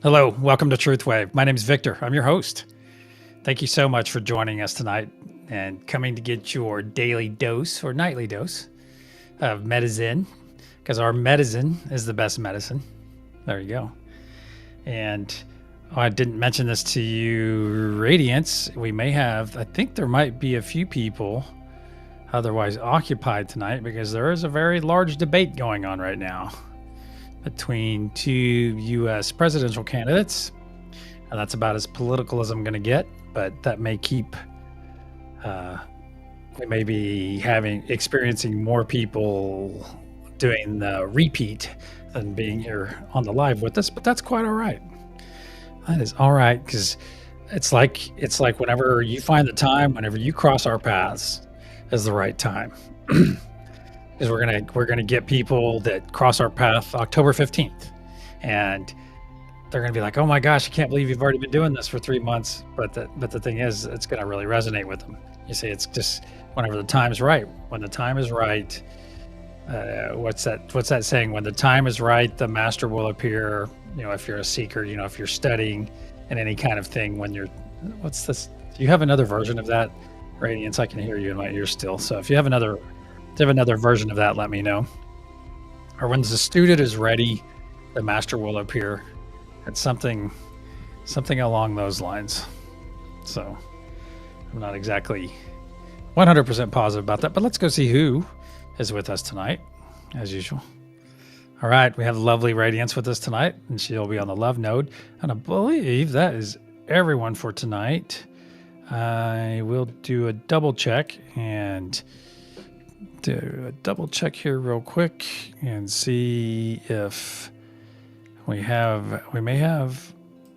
Hello, welcome to TruthWave. My name is Victor. I'm your host. Thank you so much for joining us tonight and coming to get your daily dose or nightly dose of medicine, because our medicine is the best medicine. There you go. And I didn't mention this to you, Radiance. I think there might be a few people otherwise occupied tonight because there is a very large debate going on right now between two U.S. presidential candidates, and that's about as political as I'm going to get. But that may keep, we may be experiencing more people doing the repeat than being here on the live with us. But that's quite all right. That is all right, because it's like whenever you find the time, whenever you cross our paths, is the right time. Because we're gonna get people that cross our path October 15th, and they're gonna be like, "Oh my gosh, I can't believe you've already been doing this for 3 months." But the thing is, it's gonna really resonate with them. You see, it's just whenever the time's right. When the time is right, what's that saying? When the time is right, the master will appear. You know, if you're a seeker, you know, if you're studying and any kind of thing. When you're, what's this? Do you have another version of that, Radiance? I can hear you in my ear still. So if you have another version of that, let me know. Or when the student is ready, the master will appear. It's something along those lines. So I'm not exactly 100% positive about that, but let's go see who is with us tonight, as usual. All right, we have lovely Radiance with us tonight, and she'll be on the love node. And I believe that is everyone for tonight. I will do a double check here real quick and see if we may have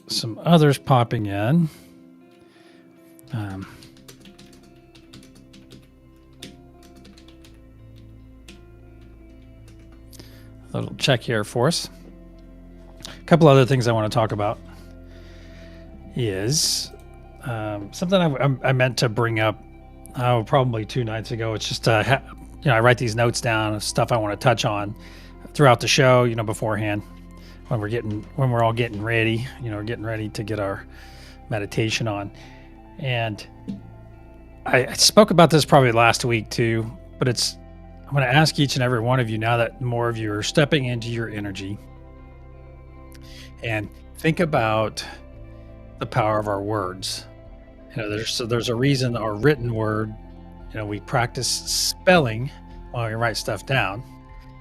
some others popping in. A little check here for us. A couple other things I want to talk about is something I meant to bring up probably 2 nights ago. It's just I write these notes down of stuff I want to touch on throughout the show, beforehand when we're all getting ready, we're getting ready to get our meditation on. And I spoke about this probably last week too, but I'm going to ask each and every one of you, now that more of you are stepping into your energy, and think about the power of our words. There's a reason our written word, we practice spelling while we write stuff down.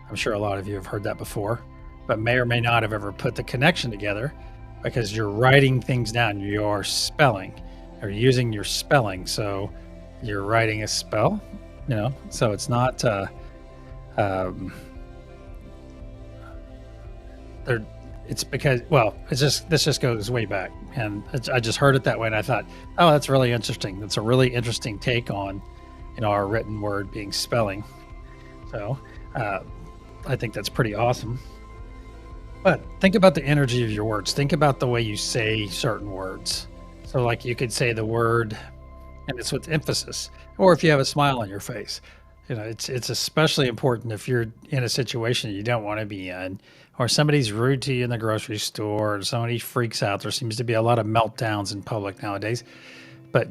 I'm sure a lot of you have heard that before, but may or may not have ever put the connection together, because you're writing things down. You're spelling, or using your spelling. So you're writing a spell, so it's not, it's because, this just goes way back, and I just heard it that way, and I thought, oh, that's really interesting. That's a really interesting take on, our written word being spelling. So I think that's pretty awesome. But think about the energy of your words. Think about the way you say certain words. So like you could say the word, and it's with emphasis, or if you have a smile on your face. It's especially important if you're in a situation you don't want to be in, or somebody's rude to you in the grocery store, or somebody freaks out. There seems to be a lot of meltdowns in public nowadays. But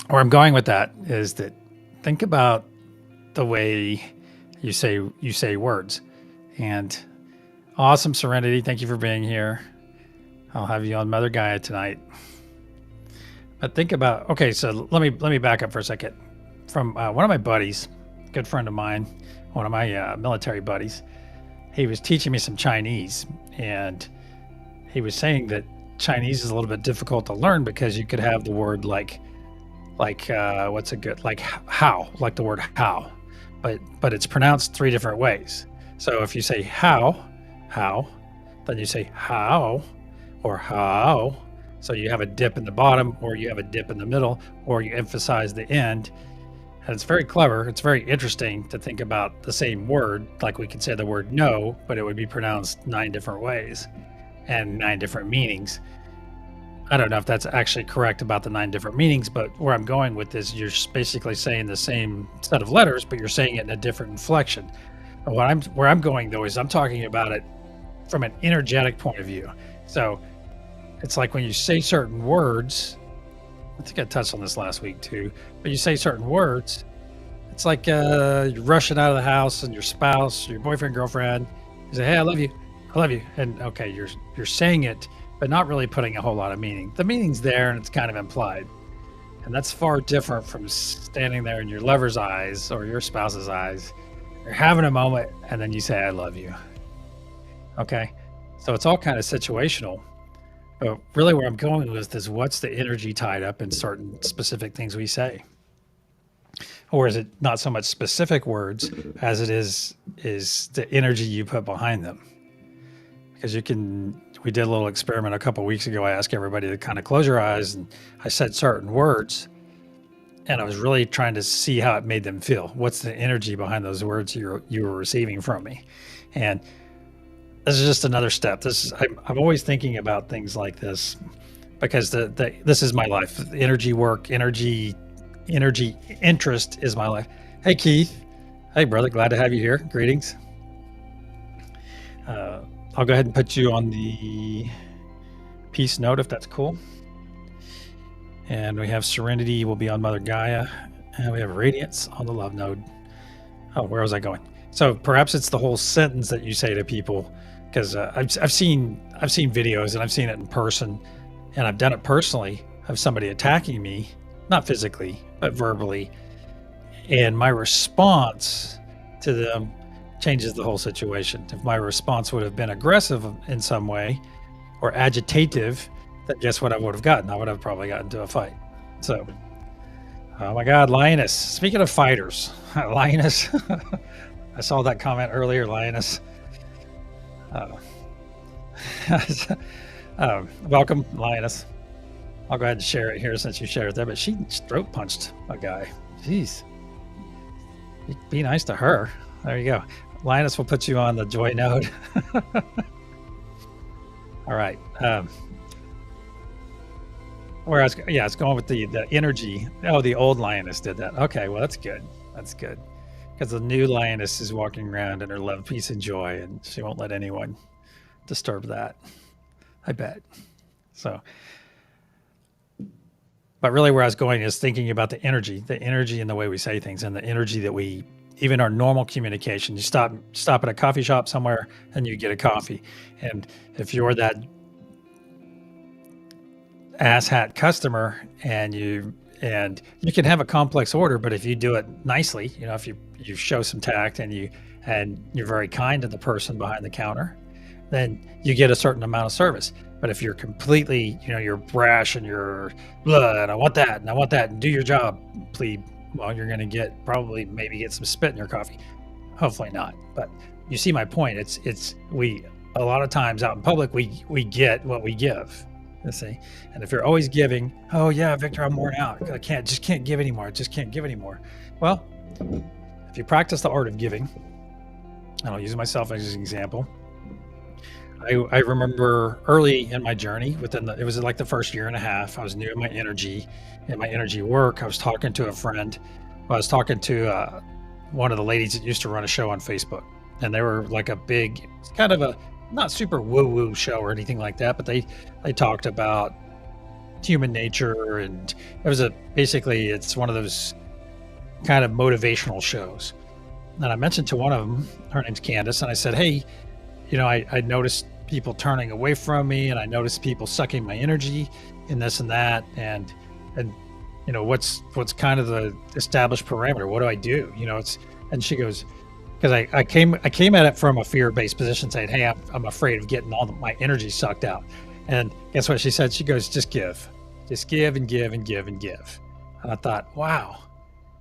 where I'm going with that is that think about the way you say words. And awesome, Serenity, thank you for being here. I'll have you on Mother Gaia tonight. But think about, okay, so let me back up for a second. From one of my buddies, good friend of mine, one of my military buddies, he was teaching me some Chinese, and he was saying that Chinese is a little bit difficult to learn because you could have the word like what's a good, like how, like the word how, but it's pronounced 3 different ways. So if you say how, then you say how, or how. So you have a dip in the bottom, or you have a dip in the middle, or you emphasize the end. And it's very clever. It's very interesting to think about the same word. Like we could say the word no, but it would be pronounced 9 different ways and 9 different meanings. I don't know if that's actually correct about the 9 different meanings, but where I'm going with this, you're basically saying the same set of letters, but you're saying it in a different inflection. Where I'm going though is I'm talking about it from an energetic point of view. So it's like when you say certain words, I think I touched on this last week too, but you say certain words, it's like you're rushing out of the house and your spouse, your boyfriend, girlfriend, you say, "Hey, I love you. I love you." And okay, you're saying it, but not really putting a whole lot of meaning. The meaning's there and it's kind of implied. And that's far different from standing there in your lover's eyes or your spouse's eyes. You're having a moment and then you say, "I love you." Okay. So it's all kind of situational. But really where I'm going with this, what's the energy tied up in certain specific things we say? Or is it not so much specific words as it is the energy you put behind them? Because we did a little experiment a couple of weeks ago. I asked everybody to kind of close your eyes and I said certain words and I was really trying to see how it made them feel. What's the energy behind those words you were receiving from me? And this is just another step. I'm always thinking about things like this because this is my life. Energy work, energy interest is my life. Hey, Keith. Hey, brother. Glad to have you here. Greetings. I'll go ahead and put you on the peace note if that's cool. And we have Serenity will be on Mother Gaia. And we have Radiance on the love node. Oh, where was I going? So perhaps it's the whole sentence that you say to people, because I've seen videos and I've seen it in person, and I've done it personally of somebody attacking me, not physically, but verbally. And my response to them changes the whole situation. If my response would have been aggressive in some way or agitative, then guess what I would have gotten? I would have probably gotten into a fight. So, oh my God, Lioness. Speaking of fighters, Lioness. I saw that comment earlier, Lioness. Welcome, Lioness. I'll go ahead and share it here since you shared it there, but she throat punched a guy. Jeez. Be nice to her. There you go. Linus will put you on the joy node. All right. Whereas, yeah, it's going with the energy. Oh, the old lioness did that. Okay, well, that's good. That's good. Because the new lioness is walking around in her love, peace, and joy, and she won't let anyone disturb that. I bet. So, but really where I was going is thinking about the energy in the way we say things, and the energy that we, even our normal communication. You stop at a coffee shop somewhere and you get a coffee. And if you're that asshat customer and you can have a complex order, but if you do it nicely, if you show some tact and you're very kind to the person behind the counter, then you get a certain amount of service. But if you're completely, you're brash and you're blah, and I want that and do your job, plebe, well, you're going to maybe get some spit in your coffee. Hopefully not. But you see my point. We a lot of times out in public, we get what we give. You see, and if you're always giving, oh yeah, Victor, I'm worn out. I just can't give anymore. Well, if you practice the art of giving, and I'll use myself as an example. I remember early in my journey, it was like the first year and a half, I was new in my energy work. I was talking to a friend. I was talking to one of the ladies that used to run a show on Facebook, and they were like it's kind of a not super woo-woo show or anything like that, but they talked about human nature, and it's one of those kind of motivational shows. And I mentioned to one of them, her name's Candace, and I said, hey, I noticed people turning away from me, and I noticed people sucking my energy and this and that, and what's kind of the established parameter? What do I do? And she goes, because I came at it from a fear-based position, saying, hey, I'm afraid of getting all my energy sucked out. And guess what she said? She goes, just give and give and give and give. And I thought, wow.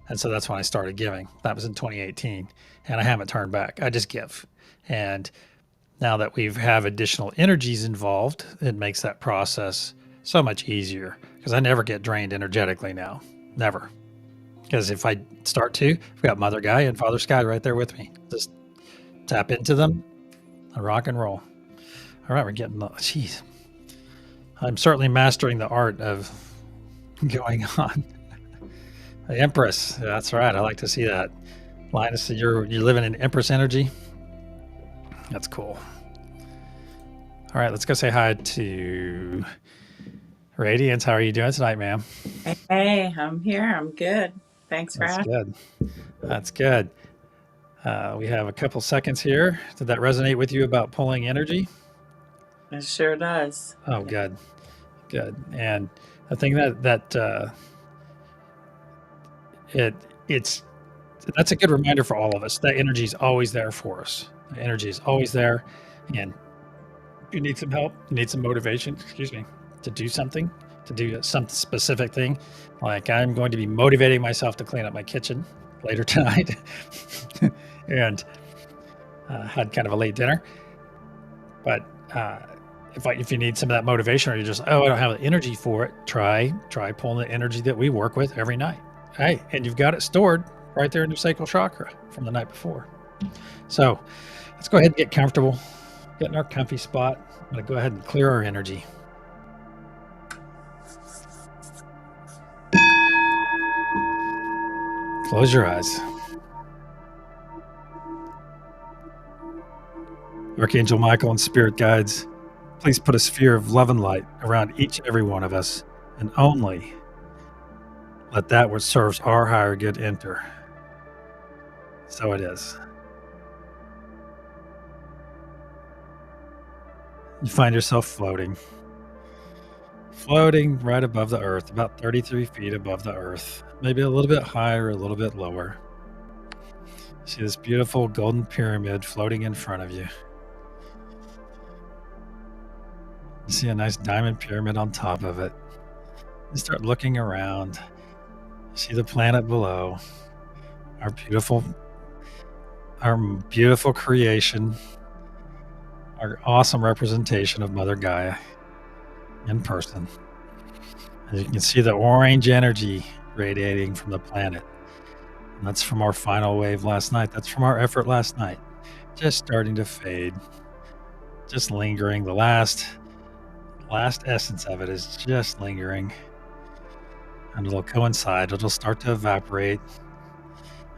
And so that's when I started giving. That was in 2018, and I haven't turned back. I just give. And now that we have additional energies involved, it makes that process so much easier, because I never get drained energetically now. Never. Because if I start to, I've got Mother Gaia and Father Sky right there with me. Just tap into them and rock and roll. All right, we're getting jeez. I'm certainly mastering the art of going on. The Empress. That's right. I like to see that. Linus, you're living in Empress energy. That's cool. All right, let's go say hi to Radiance. How are you doing tonight, ma'am? Hey, I'm here. I'm good. Thanks for That's asking. good. That's good. We have a couple seconds here. Did that resonate with you about pulling energy? It sure does. Oh, good, good. And I think it it's that's a good reminder for all of us. That energy is always there for us. The energy is always there, and you need some help. You need some motivation. Excuse me, to do something, to do some specific thing. Like I'm going to be motivating myself to clean up my kitchen later tonight, and had kind of a late dinner. But if you need some of that motivation, or you're just I don't have the energy for it, try pulling the energy that we work with every night. Hey, and you've got it stored right there in your sacral chakra from the night before. So let's go ahead and get comfortable, get in our comfy spot. I'm going to go ahead and clear our energy. Close your eyes. Archangel Michael and spirit guides, please put a sphere of love and light around each and every one of us, and only let that which serves our higher good enter. So it is. You find yourself floating right above the earth, about 33 feet above the earth, maybe a little bit higher, a little bit lower. See this beautiful golden pyramid floating in front of you. You see a nice diamond pyramid on top of it. You start looking around. You see the planet below. Our beautiful creation. Our awesome representation of Mother Gaia in person. And you can see the orange energy radiating from the planet. And that's from our final wave last night. That's from our effort last night. Just starting to fade. Just lingering. The last essence of it is just lingering. And it'll coincide. It'll start to evaporate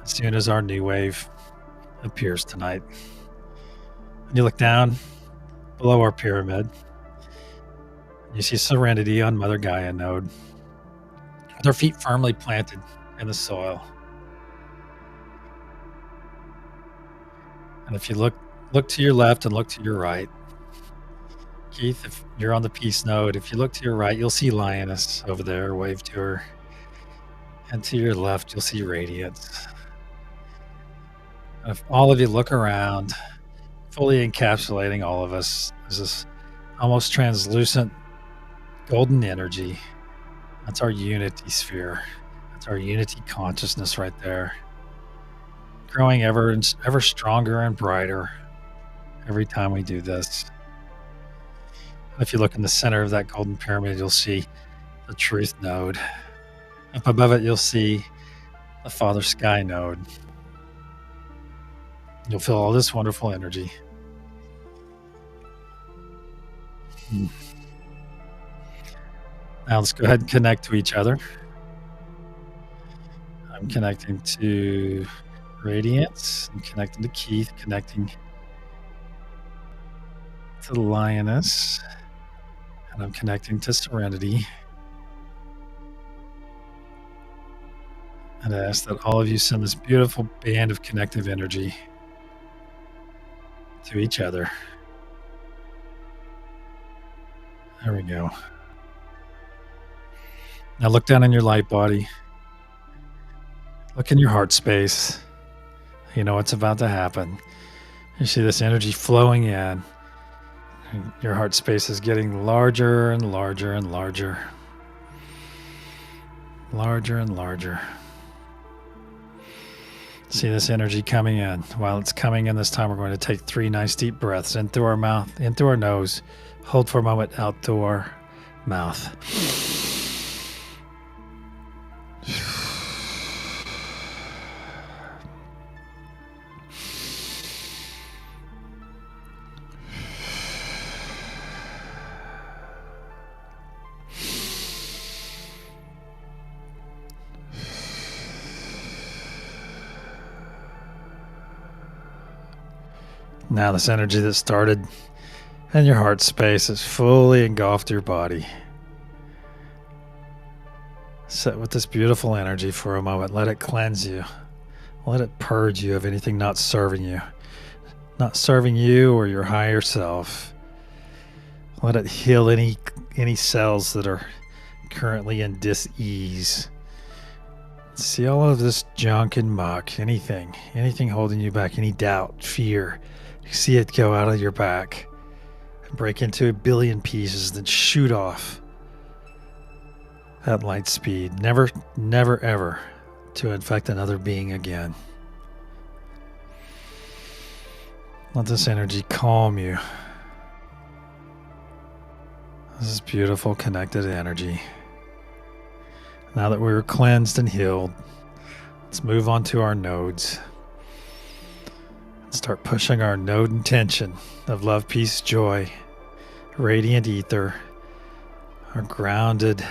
as soon as our new wave appears tonight. And you look down below our pyramid. You see Serenity on Mother Gaia node, with her feet firmly planted in the soil. And if you look to your left and look to your right, Keith, if you're on the peace node, if you look to your right, you'll see Lioness over there, wave to her. And to your left, you'll see Radiance. And if all of you look around, fully encapsulating all of us, is this almost translucent golden energy. That's our unity sphere. That's our unity consciousness right there. Growing ever stronger and brighter every time we do this. If you look in the center of that golden pyramid, you'll see the truth node. Up above it, you'll see the Father Sky node. You'll feel all this wonderful energy. Now let's go ahead and connect to each other. I'm connecting to Radiance. I'm connecting to Keith, connecting to the Lioness. And I'm connecting to Serenity. And I ask that all of you send this beautiful band of connective energy to each other. There we go. Now look down in your light body. Look in your heart space. You know what's about to happen. You see this energy flowing in. Your heart space is getting larger and larger and larger. Larger and larger. See this energy coming in. While it's coming in this time, we're going to take 3 nice deep breaths in through our mouth, in through our nose. Hold for a moment, out through our mouth. Now this energy that started And your heart space is fully engulfed your body. Sit with this beautiful energy for a moment. Let it cleanse you. Let it purge you of anything not serving you. Not serving you or your higher self. Let it heal any cells that are currently in dis-ease. See all of this junk and muck, anything holding you back, any doubt, fear. You see it go out of your back and break into a billion pieces, then shoot off at light speed. Never, never, ever to infect another being again. Let this energy calm you. This is beautiful connected energy. Now that we're cleansed and healed, let's move on to our nodes. And start pushing our node intention of love, peace, joy, radiant ether, our grounded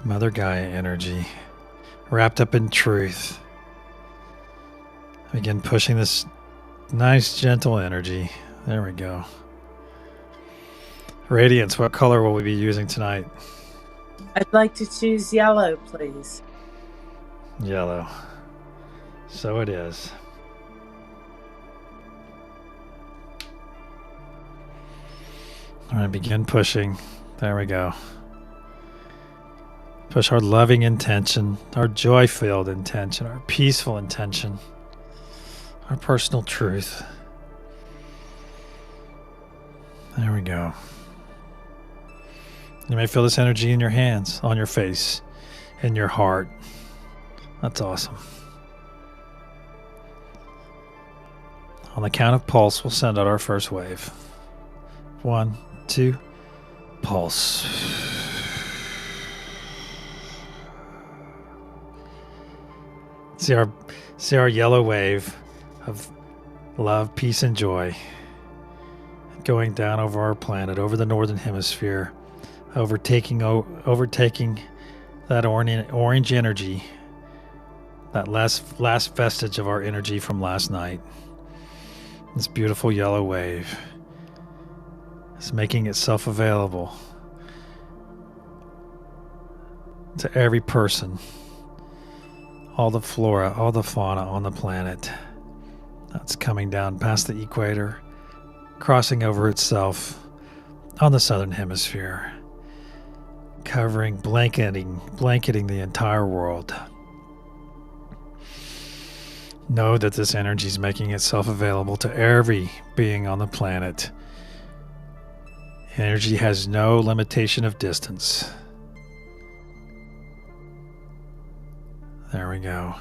Mother Gaia energy, wrapped up in truth. Begin pushing this nice, gentle energy. There we go. Radiance, what color will we be using tonight? I'd like to choose yellow, please. Yellow. So it is. All right, begin pushing. There we go. Push our loving intention, our joy-filled intention, our peaceful intention, our personal truth. There we go. You may feel this energy in your hands, on your face, in your heart. That's awesome. On the count of pulse, we'll send out our first wave. 1, 2, pulse. See our yellow wave of love, peace, and joy going down over our planet, over the northern hemisphere, overtaking that orange energy, that last vestige of our energy from last night. This beautiful yellow wave is making itself available to every person, all the flora, all the fauna on the planet. That's coming down past the equator, crossing over itself on the southern hemisphere, covering, blanketing the entire world. Know that this energy is making itself available to every being on the planet. Energy has no limitation of distance. There we go.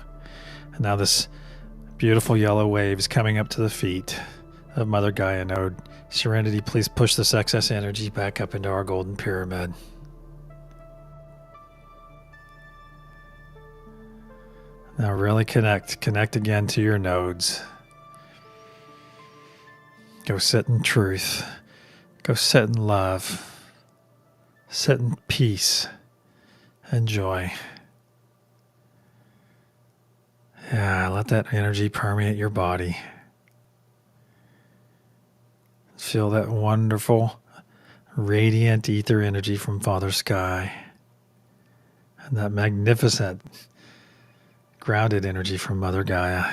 And now this beautiful yellow wave is coming up to the feet of Mother Gaia node. Serenity, please push this excess energy back up into our golden pyramid. Now really connect again to your nodes. Go sit in truth. Go sit in love. Sit in peace and joy. Yeah, let that energy permeate your body. Feel that wonderful, radiant ether energy from Father Sky. And that magnificent, grounded energy from Mother Gaia.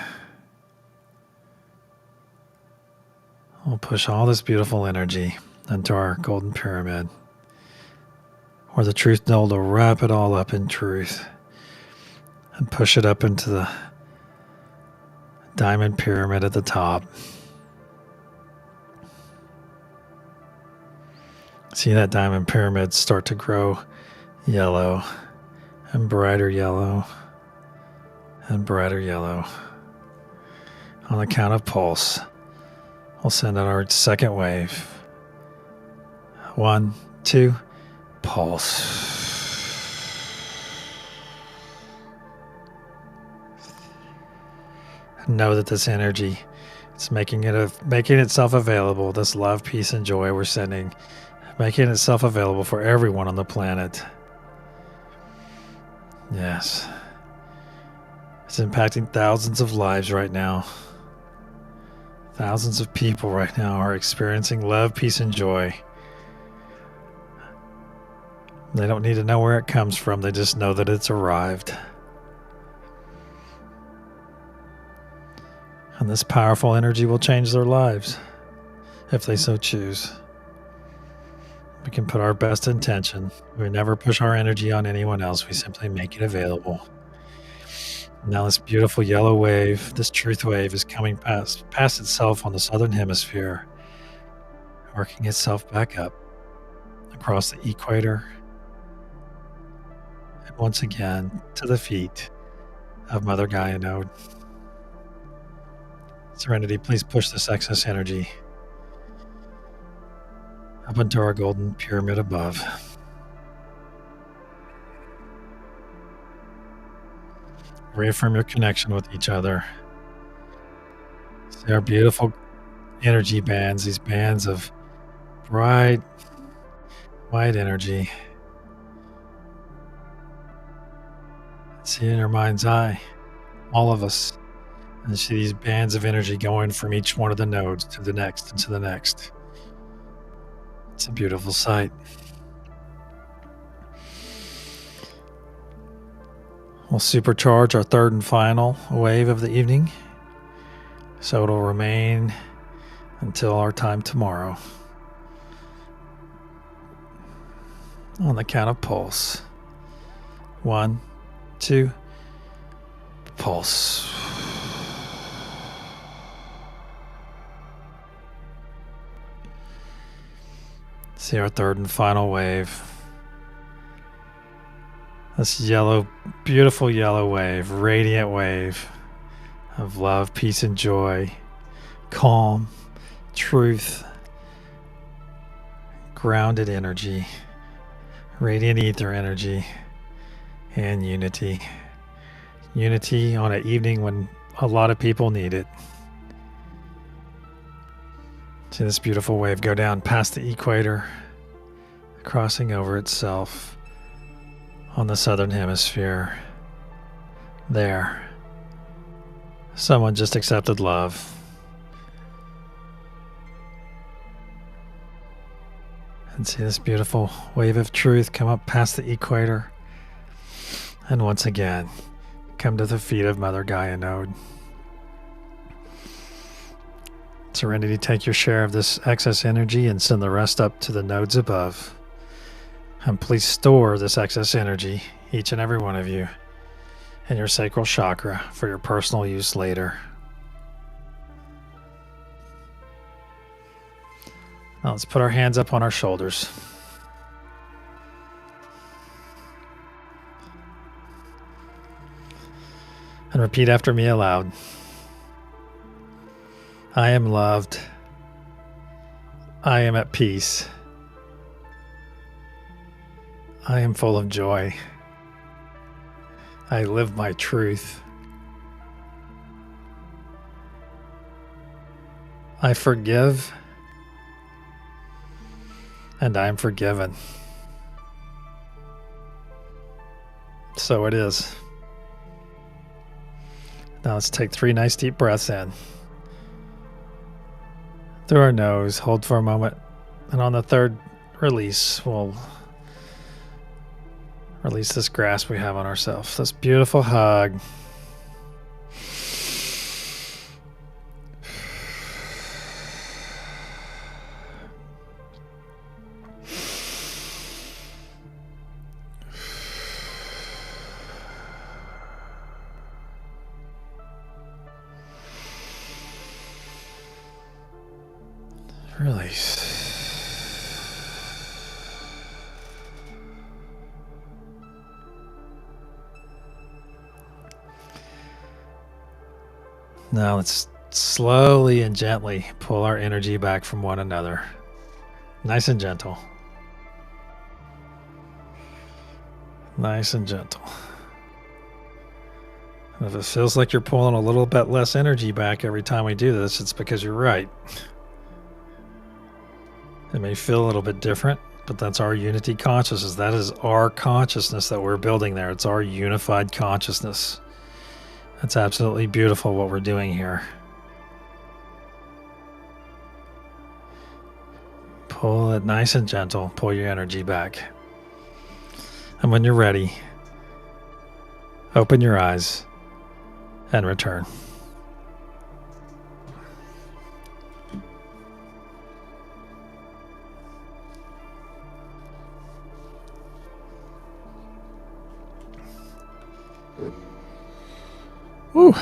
We'll push all this beautiful energy into our golden pyramid, where the truth node will wrap it all up in truth and push it up into the diamond pyramid at the top. See that diamond pyramid start to grow yellow and brighter yellow and brighter yellow. On the count of pulse, we'll send out our second wave. 1, 2, pulse. Know that this energy is making itself available. This love, peace, and joy we're sending, making itself available for everyone on the planet. Yes. It's impacting thousands of lives right now. Thousands of people right now are experiencing love, peace, and joy. They don't need to know where it comes from. They just know that it's arrived. And this powerful energy will change their lives if they so choose. We can put our best intention. We never push our energy on anyone else. We simply make it available. Now this beautiful yellow wave, this truth wave, is coming past itself on the southern hemisphere, working itself back up across the equator, and once again to the feet of Mother Gaia node. Serenity, please push this excess energy up into our golden pyramid above. Reaffirm your connection with each other. See our beautiful energy bands, these bands of bright, white energy. See in your mind's eye, all of us, and see these bands of energy going from each one of the nodes to the next and to the next. It's a beautiful sight. We'll supercharge our third and final wave of the evening, so it'll remain until our time tomorrow. On the count of pulse. 1, 2, pulse. See our third and final wave. This yellow, beautiful yellow wave, radiant wave of love, peace, and joy, calm, truth, grounded energy, radiant ether energy, and unity. Unity on an evening when a lot of people need it. See this beautiful wave go down past the equator, crossing over itself on the southern hemisphere. There. Someone just accepted love. And see this beautiful wave of truth come up past the equator. And once again, come to the feet of Mother Gaia node. Serenity, take your share of this excess energy and send the rest up to the nodes above. And please store this excess energy, each and every one of you, in your sacral chakra for your personal use later. Now let's put our hands up on our shoulders. And repeat after me aloud. I am loved. I am at peace. I am full of joy. I live my truth. I forgive, and I am forgiven. So it is. Now let's take 3 nice deep breaths in. Through our nose, hold for a moment, and on the third release, we'll release this grasp we have on ourselves. This beautiful hug. Release. Now let's slowly and gently pull our energy back from one another. Nice and gentle. Nice and gentle. And if it feels like you're pulling a little bit less energy back every time we do this, it's because you're right. It may feel a little bit different, but that's our unity consciousness. That is our consciousness that we're building there. It's our unified consciousness. That's absolutely beautiful what we're doing here. pull it nice and gentle. Pull your energy back. And when you're ready, open your eyes and return. Woo.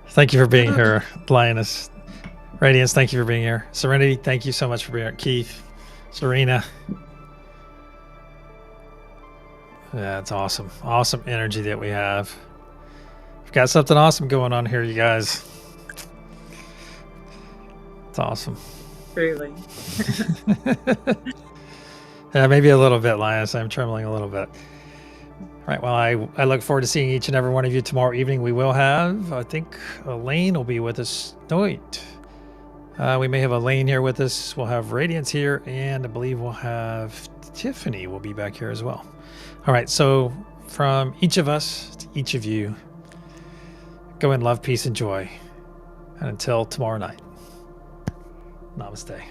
Thank you for being here, Lioness. Radiance, thank you for being here. Serenity, thank you so much for being here. Keith, Serena. Yeah, it's awesome. Awesome energy that we have. We've got something awesome going on here, you guys. It's awesome. Truly. Yeah, maybe a little bit, Linus. I'm trembling a little bit. All right, well, I look forward to seeing each and every one of you tomorrow evening. We will have, I think, Elaine will be with us. No, wait. We may have Elaine here with us. We'll have Radiance here, and I believe we'll have Tiffany will be back here as well. All right, so from each of us to each of you, go in love, peace, and joy. And until tomorrow night, namaste.